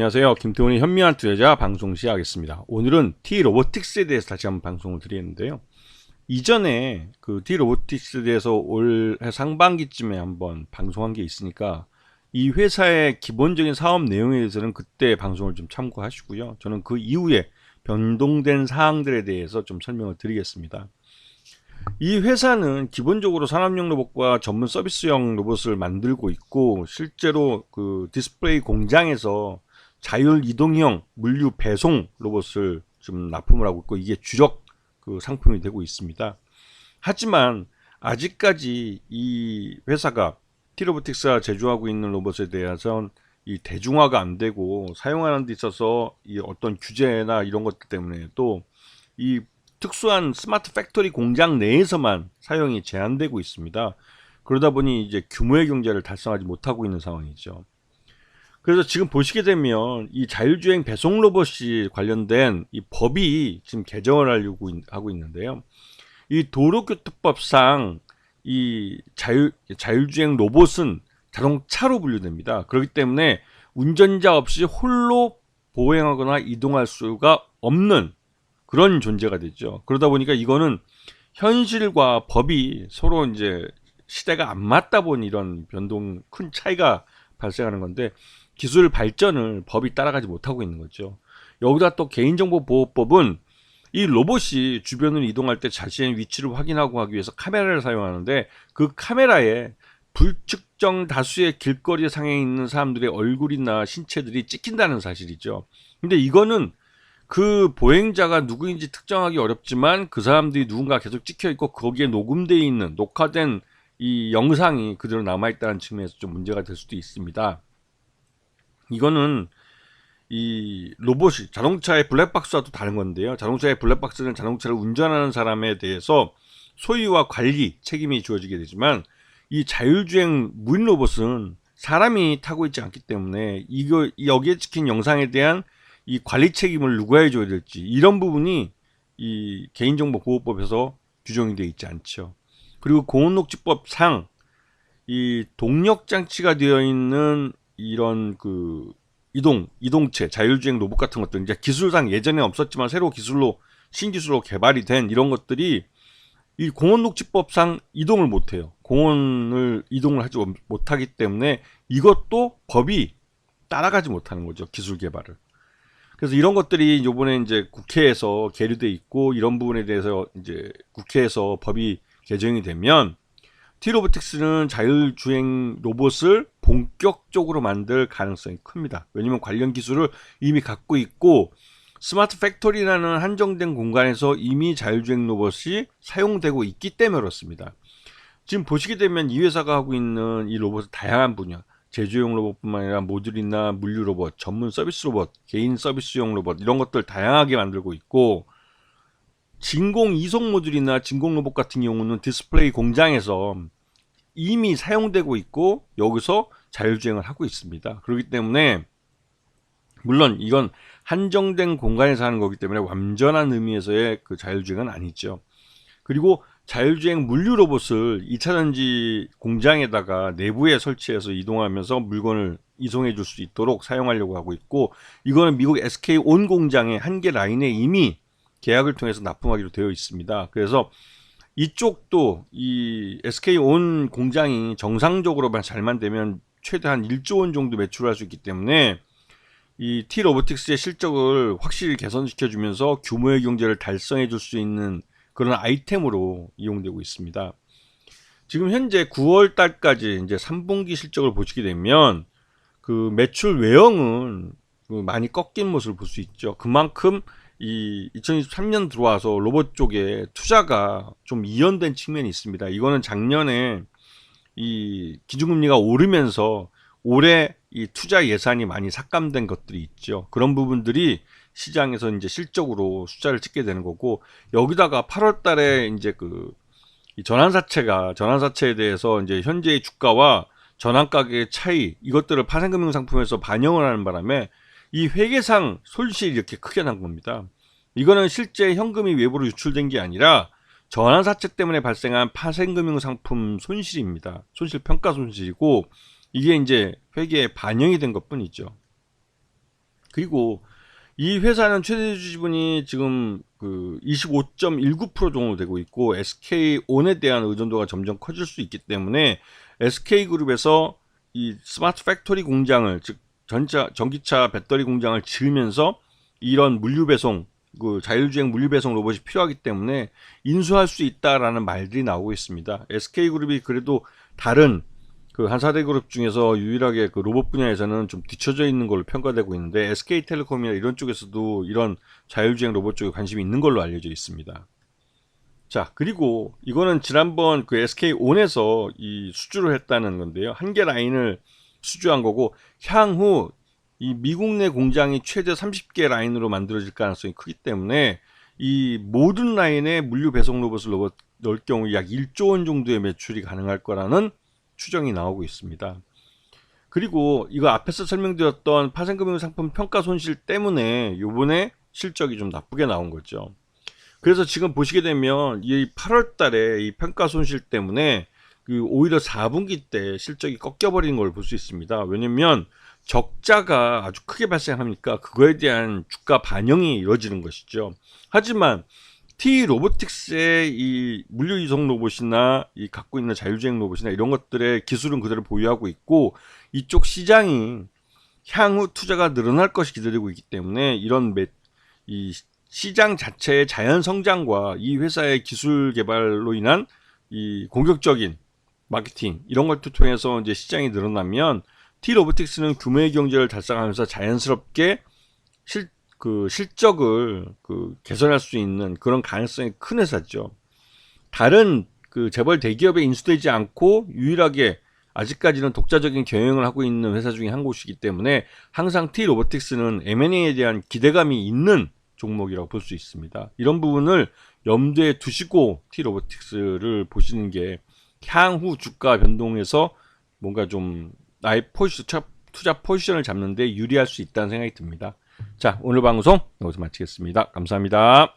안녕하세요. 김태훈의 현명한 투자자 방송 시작하겠습니다. 오늘은 T-로보틱스에 대해서 다시 한번 방송을 드리는데요. 이전에 그 T-로보틱스에 대해서 올 상반기쯤에 한번 방송한 게 있으니까 이 회사의 기본적인 사업 내용에 대해서는 그때 방송을 좀 참고하시고요. 저는 그 이후에 변동된 사항들에 대해서 좀 설명을 드리겠습니다. 이 회사는 기본적으로 산업용 로봇과 전문 서비스용 로봇을 만들고 있고, 실제로 그 디스플레이 공장에서 자율 이동형 물류 배송 로봇을 좀 납품을 하고 있고, 이게 주력 그 상품이 되고 있습니다. 하지만 아직까지 이 회사가 T-로보틱스가 제조하고 있는 로봇에 대해서는 이 대중화가 안 되고, 사용하는 데 있어서 이 어떤 규제나 이런 것들 때문에 또 이 특수한 스마트 팩토리 공장 내에서만 사용이 제한되고 있습니다. 그러다 보니 이제 규모의 경제를 달성하지 못하고 있는 상황이죠. 그래서 지금 보시게 되면 이 자율주행 배송 로봇이 관련된 이 법이 지금 개정을 하고 있는데요. 이 도로교통법상 이 자율주행 로봇은 자동차로 분류됩니다. 그렇기 때문에 운전자 없이 홀로 보행하거나 이동할 수가 없는 그런 존재가 되죠. 그러다 보니까 이거는 현실과 법이 서로 이제 시대가 안 맞다 보니 이런 큰 차이가 발생하는 건데, 기술 발전을 법이 따라가지 못하고 있는 거죠. 여기다 또 개인정보보호법은 이 로봇이 주변을 이동할 때 자신의 위치를 확인하고 하기 위해서 카메라를 사용하는데, 그 카메라에 불특정 다수의 길거리 상에 있는 사람들의 얼굴이나 신체들이 찍힌다는 사실이죠. 근데 이거는 그 보행자가 누구인지 특정하기 어렵지만 그 사람들이 누군가 계속 찍혀 있고 거기에 녹음되어 있는 녹화된 이 영상이 그대로 남아있다는 측면에서 좀 문제가 될 수도 있습니다. 이거는 이 로봇이 자동차의 블랙박스와도 다른 건데요. 자동차의 블랙박스는 자동차를 운전하는 사람에 대해서 소유와 관리 책임이 주어지게 되지만, 이 자율주행 무인 로봇은 사람이 타고 있지 않기 때문에 여기에 찍힌 영상에 대한 이 관리 책임을 누가 해줘야 될지, 이런 부분이 이 개인정보보호법에서 규정이 되어 있지 않죠. 그리고 공원녹지법상 이 동력장치가 되어 있는 이런 그 이동체, 자율주행 로봇 같은 것들, 이제 기술상 예전에 없었지만 새로 신기술로 개발이 된 이런 것들이 이 공원녹지법상 이동을 못해요. 공원을 이동을 하지 못하기 때문에 이것도 법이 따라가지 못하는 거죠, 기술 개발을. 그래서 이런 것들이 이번에 이제 국회에서 계류돼 있고, 이런 부분에 대해서 이제 국회에서 법이 개정이 되면 T-로보틱스는 자율주행 로봇을 본격적으로 만들 가능성이 큽니다. 왜냐면 관련 기술을 이미 갖고 있고, 스마트 팩토리라는 한정된 공간에서 이미 자율주행 로봇이 사용되고 있기 때문에 그렇습니다. 지금 보시게 되면 이 회사가 하고 있는 이 로봇은 다양한 분야, 제조용 로봇뿐만 아니라 모듈이나 물류 로봇, 전문 서비스 로봇, 개인 서비스용 로봇, 이런 것들 다양하게 만들고 있고, 진공 이송 모듈이나 진공 로봇 같은 경우는 디스플레이 공장에서 이미 사용되고 있고 여기서 자율주행을 하고 있습니다. 그렇기 때문에 물론 이건 한정된 공간에서 하는 거기 때문에 완전한 의미에서의 그 자율주행은 아니죠. 그리고 자율주행 물류 로봇을 2차전지 공장에다가 내부에 설치해서 이동하면서 물건을 이송해 줄 수 있도록 사용하려고 하고 있고, 이거는 미국 SK온 공장의 한 개 라인에 이미 계약을 통해서 납품하기로 되어 있습니다. 그래서 이쪽도 이 SK온 공장이 정상적으로만 잘만 되면 최대한 1조 원 정도 매출할 수 있기 때문에 이 T-로보틱스의 실적을 확실히 개선시켜 주면서 규모의 경제를 달성해 줄 수 있는 그런 아이템으로 이용되고 있습니다. 지금 현재 9월 달까지 이제 3분기 실적을 보시게 되면 그 매출 외형은 많이 꺾인 모습을 볼 수 있죠. 그만큼 이 2023년 들어와서 로봇 쪽에 투자가 좀 이연된 측면이 있습니다. 이거는 작년에 이 기준금리가 오르면서 올해 이 투자 예산이 많이 삭감된 것들이 있죠. 그런 부분들이 시장에서 이제 실적으로 숫자를 찍게 되는 거고, 여기다가 8월 달에 이제 이 전환사채에 대해서 이제 현재의 주가와 전환 가격의 차이, 이것들을 파생금융 상품에서 반영을 하는 바람에 이 회계상 손실이 이렇게 크게 난 겁니다. 이거는 실제 현금이 외부로 유출된 게 아니라 전환사채 때문에 발생한 파생금융 상품 손실입니다. 손실평가 손실이고, 이게 이제 회계에 반영이 된 것뿐이죠. 그리고 이 회사는 최대 지분이 지금 그 25.19% 정도 되고 있고 SK온에 대한 의존도가 점점 커질 수 있기 때문에 SK그룹에서 이 스마트 팩토리 공장을, 즉 전기차 배터리 공장을 지으면서 이런 물류 배송, 그 자율주행 물류 배송 로봇이 필요하기 때문에 인수할 수 있다라는 말들이 나오고 있습니다. SK그룹이 그래도 다른 그 한 4대 그룹 중에서 유일하게 그 로봇 분야에서는 좀 뒤처져 있는 걸로 평가되고 있는데 SK텔레콤이나 이런 쪽에서도 이런 자율주행 로봇 쪽에 관심이 있는 걸로 알려져 있습니다. 자, 그리고 이거는 지난번 그 SK온에서 이 수주를 했다는 건데요. 한 개 라인을 수주한 거고 향후 이 미국 내 공장이 최대 30개 라인으로 만들어질 가능성이 크기 때문에 이 모든 라인에 물류 배송 로봇을 넣을 경우 약 1조 원 정도의 매출이 가능할 거라는 추정이 나오고 있습니다. 그리고 이거 앞에서 설명드렸던 파생금융 상품 평가 손실 때문에 요번에 실적이 좀 나쁘게 나온 거죠. 그래서 지금 보시게 되면 이 8월 달에 이 평가 손실 때문에 그 오히려 4분기 때 실적이 꺾여버린 걸 볼 수 있습니다. 왜냐면 적자가 아주 크게 발생하니까 그거에 대한 주가 반영이 이루어지는 것이죠. 하지만 T-로보틱스의 이 물류 이송 로봇이나 이 갖고 있는 자율주행 로봇이나 이런 것들의 기술은 그대로 보유하고 있고 이쪽 시장이 향후 투자가 늘어날 것이 기다리고 있기 때문에 이런 이 시장 자체의 자연 성장과 이 회사의 기술 개발로 인한 이 공격적인 마케팅 이런 것들 통해서 이제 시장이 늘어나면 T-로보틱스는 규모의 경제를 달성하면서 자연스럽게 실적을 개선할 수 있는 그런 가능성이 큰 회사죠. 다른 그 재벌 대기업에 인수되지 않고 유일하게 아직까지는 독자적인 경영을 하고 있는 회사 중에 한 곳이기 때문에 항상 T-로보틱스는 M&A에 대한 기대감이 있는 종목이라고 볼 수 있습니다. 이런 부분을 염두에 두시고 T-로보틱스를 보시는 게 향후 주가 변동에서 뭔가 좀 나의 투자 포지션을 잡는 데 유리할 수 있다는 생각이 듭니다. 자, 오늘 방송 여기서 마치겠습니다. 감사합니다.